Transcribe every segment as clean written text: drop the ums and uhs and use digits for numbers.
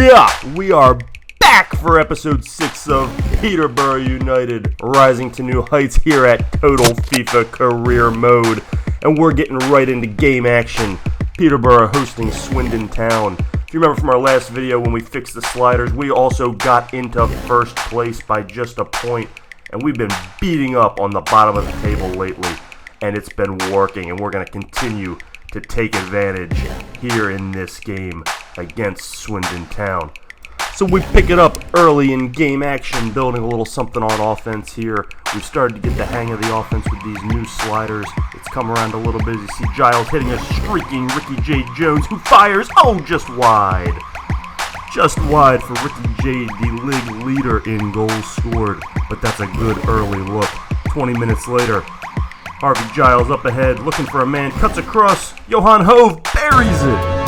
Yeah, we are back for episode 6 of Peterborough United, rising to new heights here at Total FIFA Career Mode. And we're getting right into game action. Peterborough hosting Swindon Town. If you remember from our last video when we fixed the sliders, we also got into first place by just a point. And we've been beating up on the bottom of the table lately. And it's been working, and we're going to continue to take advantage here in this game against Swindon Town. So we pick it up early in game action, building a little something on offense here. We've started to get the hang of the offense with these new sliders. It's come around a little bit as you see Giles hitting a streaking Ricky J. Jones, who fires, just wide. Just wide for Ricky J., the league leader in goals scored. But that's a good early look. 20 minutes later, Harvey Giles up ahead, looking for a man, cuts across, Johan Hove buries it!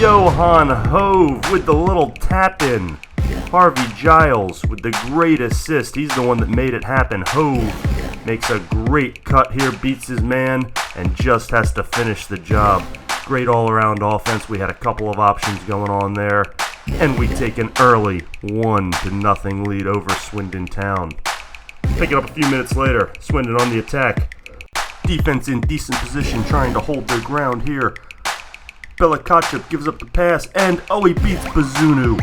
Johan Hove with the little tap-in. Harvey Giles with the great assist. He's the one that made it happen. Hove makes a great cut here, beats his man, and just has to finish the job. Great all-around offense. We had a couple of options going on there. And we take an early 1-0 lead over Swindon Town. Pick it up a few minutes later. Swindon on the attack. Defense in decent position, trying to hold their ground here. Belakachev gives up the pass, and he beats Bazunu.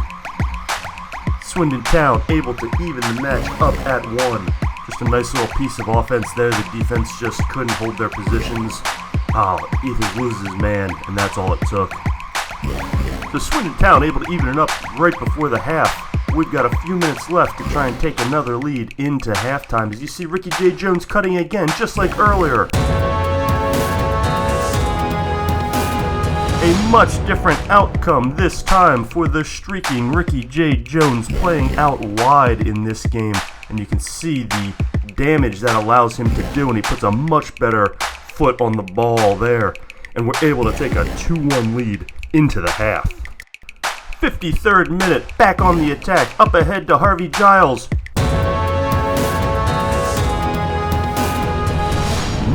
Swindon Town able to even the match up at 1. Just a nice little piece of offense there. The defense just couldn't hold their positions. Ethan loses his man, and that's all it took. So Swindon Town able to even it up right before the half. We've got a few minutes left to try and take another lead into halftime. As you see Ricky J. Jones cutting again, just like earlier. A much different outcome this time for the streaking Ricky J. Jones, playing out wide in this game. And you can see the damage that allows him to do, and he puts a much better foot on the ball there. And we're able to take a 2-1 lead into the half. 53rd minute, back on the attack, up ahead to Harvey Giles.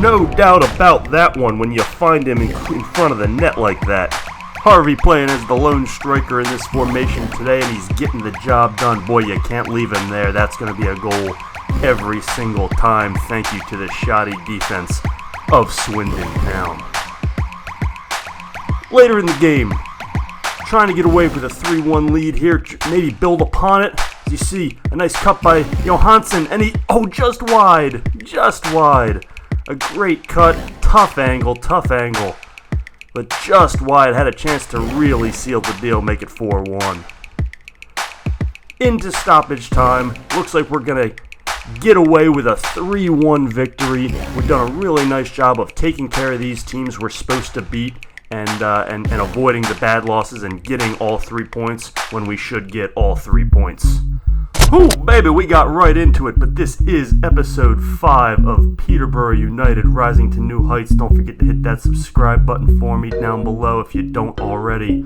No doubt about that one when you find him in front of the net like that. Harvey playing as the lone striker in this formation today, and he's getting the job done. Boy, you can't leave him there. That's going to be a goal every single time. Thank you to the shoddy defense of Swindon Town. Later in the game, trying to get away with a 3-1 lead here, maybe build upon it. As you see, a nice cut by Johansson, and just wide. A great cut, tough angle, but just wide. Had a chance to really seal the deal, make it 4-1. Into stoppage time. Looks like we're going to get away with a 3-1 victory. We've done a really nice job of taking care of these teams we're supposed to beat and avoiding the bad losses and getting all 3 points when we should get all 3 points. Ooh, baby, we got right into it, but this is episode 5 of Peterborough United, rising to new heights. Don't forget to hit that subscribe button for me down below if you don't already.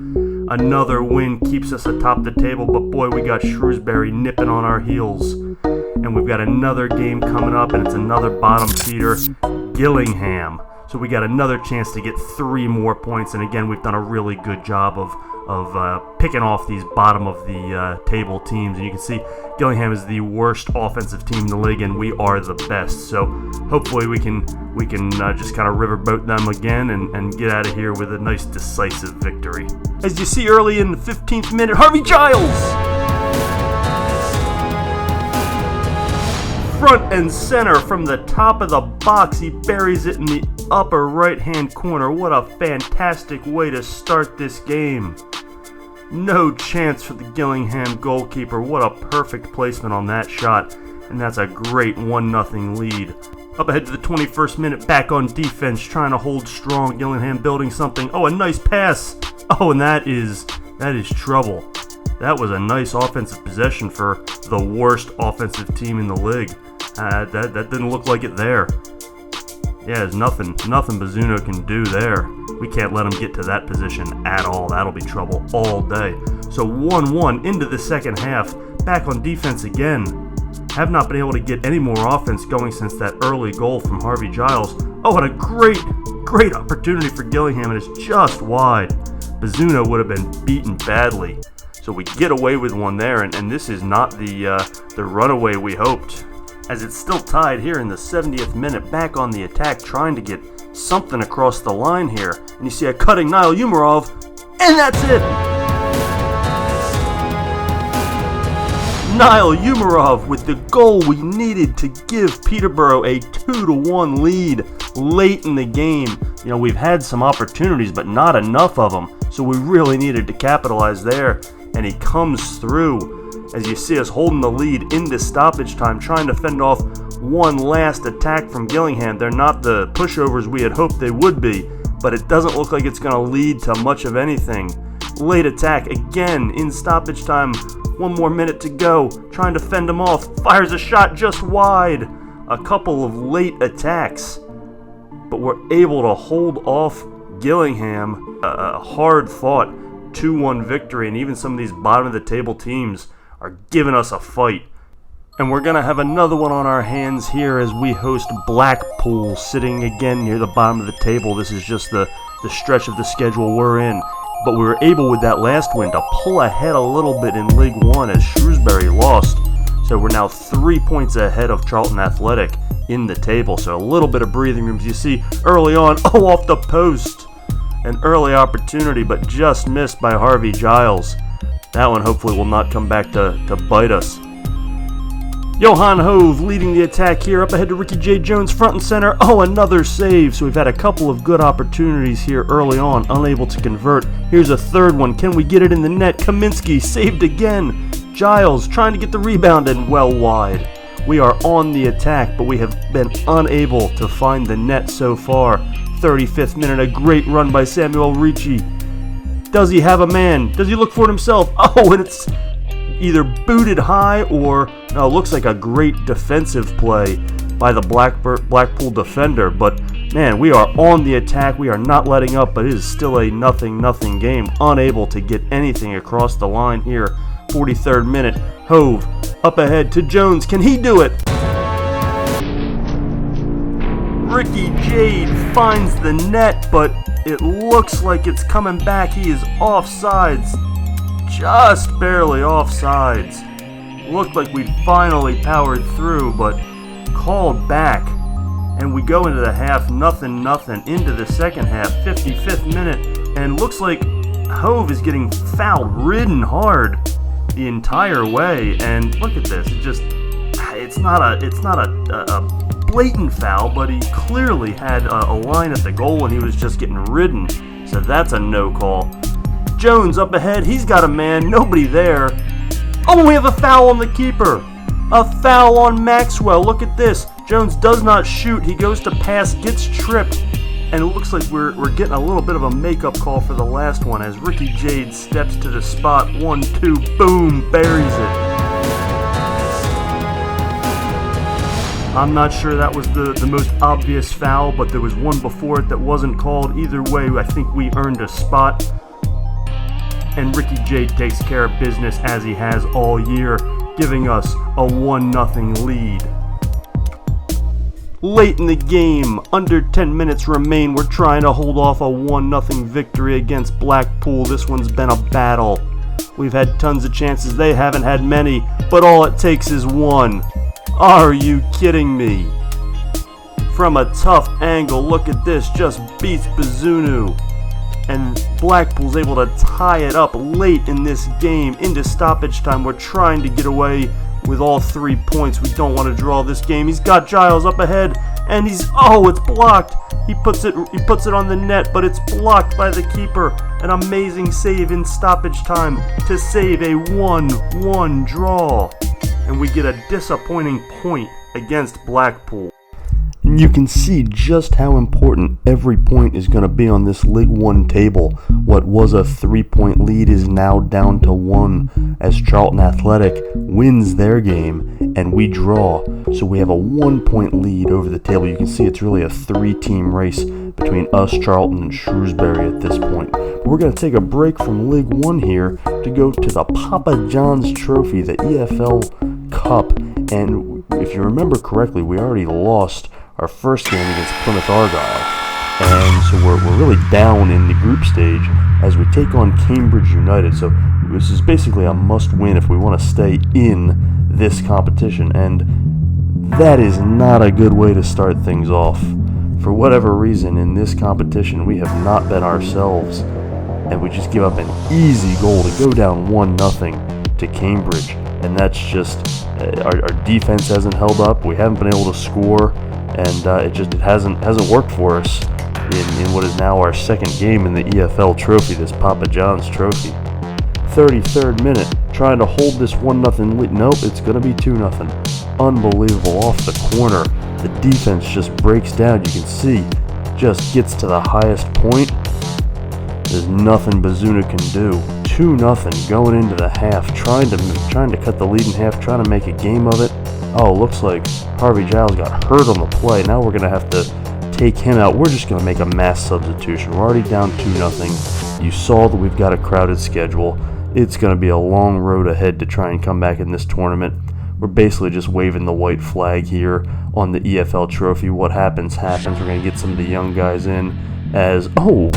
Another win keeps us atop the table, but boy, we got Shrewsbury nipping on our heels. And we've got another game coming up, and it's another bottom feeder, Gillingham. So we got another chance to get 3 more points, and again, we've done a really good job of picking off these bottom of the table teams. And you can see Gillingham is the worst offensive team in the league, and we are the best. So hopefully we can just kind of riverboat them again and get out of here with a nice decisive victory. As you see early in the 15th minute, Harvey Giles! Front and center from the top of the box. He buries it in the upper right-hand corner. What a fantastic way to start this game. No chance for the Gillingham goalkeeper. What a perfect placement on that shot. And that's a great 1-0 lead. Up ahead to the 21st minute, back on defense, trying to hold strong. Gillingham building something. A nice pass. And that is trouble. That was a nice offensive possession for the worst offensive team in the league. That didn't look like it there. Yeah, there's nothing Bazunu can do there. We can't let him get to that position at all. That'll be trouble all day. So 1-1 into the second half. Back on defense again. Have not been able to get any more offense going since that early goal from Harvey Giles. And a great opportunity for Gillingham, and it's just wide. Bazzuno would have been beaten badly. So we get away with one there, and this is not the runaway we hoped. As it's still tied here in the 70th minute, back on the attack, trying to get something across the line here. And you see a cutting Niall Umarov, and that's it! Niall Umarov with the goal we needed to give Peterborough a 2-1 lead late in the game. You know, we've had some opportunities, but not enough of them, so we really needed to capitalize there. And he comes through as you see us holding the lead into stoppage time, trying to fend off one last attack from Gillingham. They're not the pushovers we had hoped they would be, but it doesn't look like it's going to lead to much of anything. Late attack again in stoppage time. 1 more minute to go, trying to fend him off. Fires a shot just wide. A couple of late attacks, but we're able to hold off Gillingham. A hard-fought 2-1 victory, and even some of these bottom-of-the-table teams are giving us a fight. And we're going to have another one on our hands here as we host Blackpool, sitting again near the bottom of the table. This is just the stretch of the schedule we're in. But we were able with that last win to pull ahead a little bit in League One as Shrewsbury lost. So we're now 3 points ahead of Charlton Athletic in the table. So a little bit of breathing room. You see early on, off the post. An early opportunity, but just missed by Harvey Giles. That one hopefully will not come back to bite us. Johan Hove leading the attack here, up ahead to Ricky J. Jones, front and center. Another save. So we've had a couple of good opportunities here early on, unable to convert. Here's a third one. Can we get it in the net? Kaminsky saved again. Giles trying to get the rebound and well wide. We are on the attack, but we have been unable to find the net so far. 35th minute, a great run by Samuel Ricci. Does he have a man? Does he look for it himself? And it's either booted high or looks like a great defensive play by the Blackpool defender. But man, we are on the attack. We are not letting up, but it is still a 0-0 game. Unable to get anything across the line here. 43rd minute, Hove up ahead to Jones. Can he do it? Ricky Jade finds the net, but it looks like it's coming back. He is offsides. Just barely offsides. Looked like we finally powered through, but called back. And we go into the half, 0-0, into the second half, 55th minute, and looks like Hove is getting foul-ridden hard the entire way. And look at this, it's not a blatant foul, but he clearly had a line at the goal and he was just getting ridden. So that's a no call. Jones up ahead, he's got a man, nobody there. We have a foul on the keeper. A foul on Maxwell. Look at this. Jones does not shoot. He goes to pass, gets tripped, and it looks like we're getting a little bit of a makeup call for the last one as Ricky Jade steps to the spot. 1-2, boom, buries it. I'm not sure that was the most obvious foul, but there was one before it that wasn't called. Either way, I think we earned a spot. And Ricky Jade takes care of business as he has all year, giving us a 1-0 lead. Late in the game, under 10 minutes remain, we're trying to hold off a 1-0 victory against Blackpool. This one's been a battle. We've had tons of chances, they haven't had many, but all it takes is one. Are you kidding me? From a tough angle, look at this, just beats Bazzuno. And Blackpool's able to tie it up late in this game into stoppage time. We're trying to get away with all 3 points. We don't want to draw this game. He's got Giles up ahead, and it's blocked. He puts it on the net, but it's blocked by the keeper. An amazing save in stoppage time to save a 1-1 draw. And we get a disappointing point against Blackpool. And you can see just how important every point is going to be on this League One table. What was a 3-point lead is now down to 1 as Charlton Athletic wins their game and we draw. So we have a 1-point lead over the table. You can see it's really a 3-team race between us, Charlton, and Shrewsbury at this point. But we're going to take a break from League One here to go to the Papa John's Trophy, the EFL Cup. And if you remember correctly, we already lost our first game against Plymouth Argyle, and so we're really down in the group stage. as we take on Cambridge United. So this is basically a must-win if we want to stay in this competition, and that is not a good way to start things off. For whatever reason, in this competition, we have not been ourselves, and we just give up an easy goal to go down 1-0 to Cambridge, and that's just our defense hasn't held up. We haven't been able to score, and it hasn't worked for us in what is now our second game in the EFL Trophy, this Papa John's Trophy. 33rd minute, trying to hold this 1-0 lead. Nope, it's going to be 2-0. Unbelievable, off the corner. The defense just breaks down. You can see, just gets to the highest point. There's nothing Bazuna can do. 2-0 going into the half, trying to cut the lead in half, trying to make a game of it. Oh, looks like Harvey Giles got hurt on the play. Now we're going to have to take him out. We're just going to make a mass substitution. We're already down 2-0. You saw that we've got a crowded schedule. It's going to be a long road ahead to try and come back in this tournament. We're basically just waving the white flag here on the EFL Trophy. What happens, happens. We're going to get some of the young guys in as... Oh!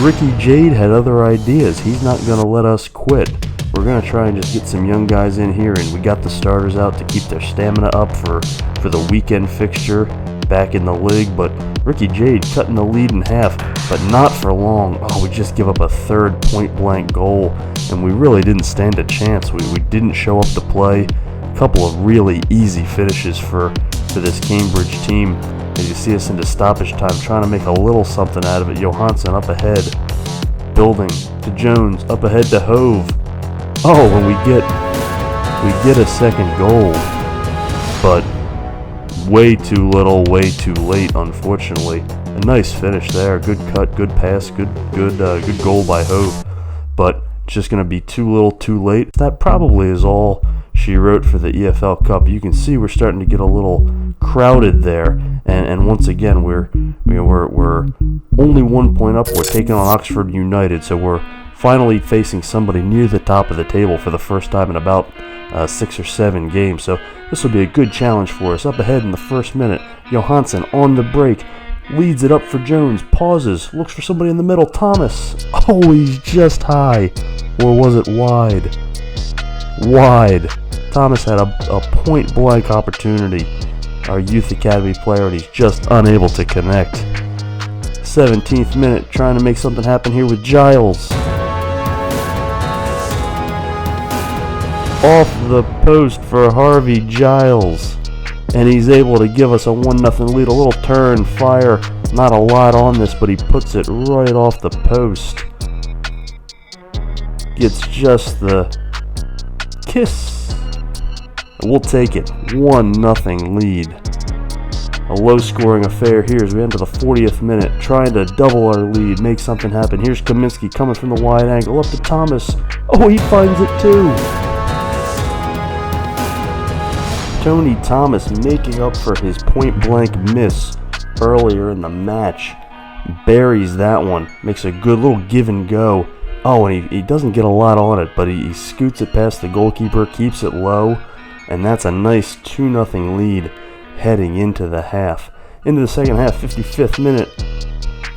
Ricky Jade had other ideas. He's not going to let us quit. We're going to try and just get some young guys in here, and we got the starters out to keep their stamina up for the weekend fixture back in the league. But Ricky Jade cutting the lead in half, but not for long. Oh, we just give up a third point-blank goal, and we really didn't stand a chance. We didn't show up to play. A couple of really easy finishes for this Cambridge team. As you see us into stoppage time, trying to make a little something out of it. Johansson up ahead, building to Jones, up ahead to Hove. Oh, and we get a second goal, but way too little, way too late, unfortunately. A nice finish there, good cut, good pass, good goal by Hove, but just going to be too little, too late. That probably is all she wrote for the EFL Cup. You can see we're starting to get a little crowded there, and once again we're only 1 point up. We're taking on Oxford United, so we're finally facing somebody near the top of the table for the first time in about 6 or 7 games. So this will be a good challenge for us. Up ahead in the first minute, Johansson on the break, leads it up for Jones, pauses, looks for somebody in the middle, Thomas. Oh, he's just high. Or was it wide? Wide. Thomas had a point-blank opportunity, our youth academy player, and he's just unable to connect. 17th minute, trying to make something happen here with Giles. Off the post for Harvey Giles, and he's able to give us a 1-0 lead. A little turn, fire, not a lot on this, but he puts it right off the post. Gets just the kiss. We'll take it. 1-0 lead. A low-scoring affair here as we enter the 40th minute, trying to double our lead, make something happen. Here's Kaminsky coming from the wide angle, up to Thomas. Oh, he finds it too. Tony Thomas making up for his point-blank miss earlier in the match. Buries that one, makes a good little give and go. Oh, and he doesn't get a lot on it, but he scoots it past the goalkeeper, keeps it low, and that's a nice 2-0 lead heading into the half. Into the second half, 55th minute.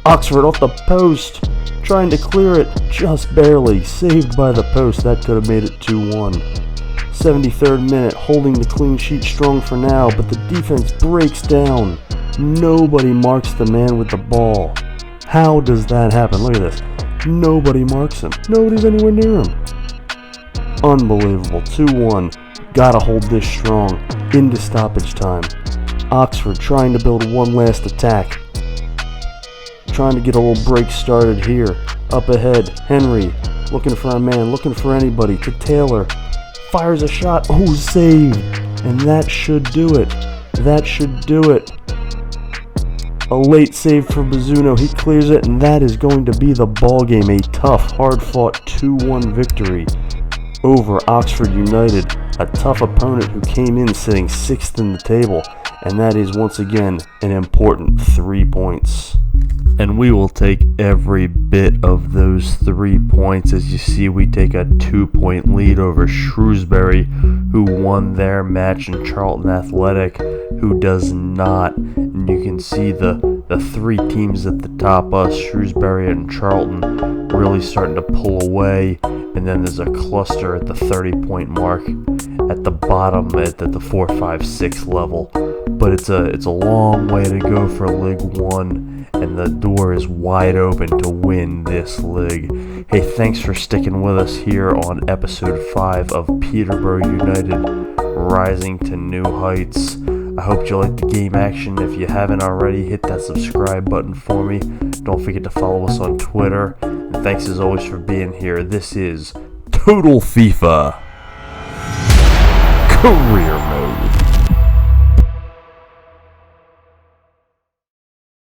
Oxford off the post, trying to clear it, just barely. Saved by the post, that could have made it 2-1. 73rd minute, holding the clean sheet strong for now, but the defense breaks down. Nobody marks the man with the ball. How does that happen? Look at this. Nobody marks him. Nobody's anywhere near him. Unbelievable. 2-1. Gotta hold this strong. Into stoppage time. Oxford trying to build one last attack. Trying to get a little break started here. Up ahead, Henry looking for a man, looking for anybody. To Taylor. Fires a shot. Oh, saved. And that should do it. That should do it. A late save for Bazzuno. He clears it, and that is going to be the ball game. A tough, hard-fought 2-1 victory over Oxford United. A tough opponent who came in sitting 6th in the table. And that is, once again, an important 3 points. And we will take every bit of those 3 points. As you see, we take a 2-point lead over Shrewsbury, who won their match, and Charlton Athletic, who does not. And you can see the the three teams at the top, us, Shrewsbury and Charlton, really starting to pull away, and then there's a cluster at the 30-point mark at the bottom at the 4, 5, 6 level. But it's a long way to go for League One, and the door is wide open to win this league. Hey, thanks for sticking with us here on episode 5 of Peterborough United Rising to New Heights. I hope you like the game action. If you haven't already, hit that subscribe button for me. Don't forget to follow us on Twitter. And thanks as always for being here. This is Total FIFA Career Mode.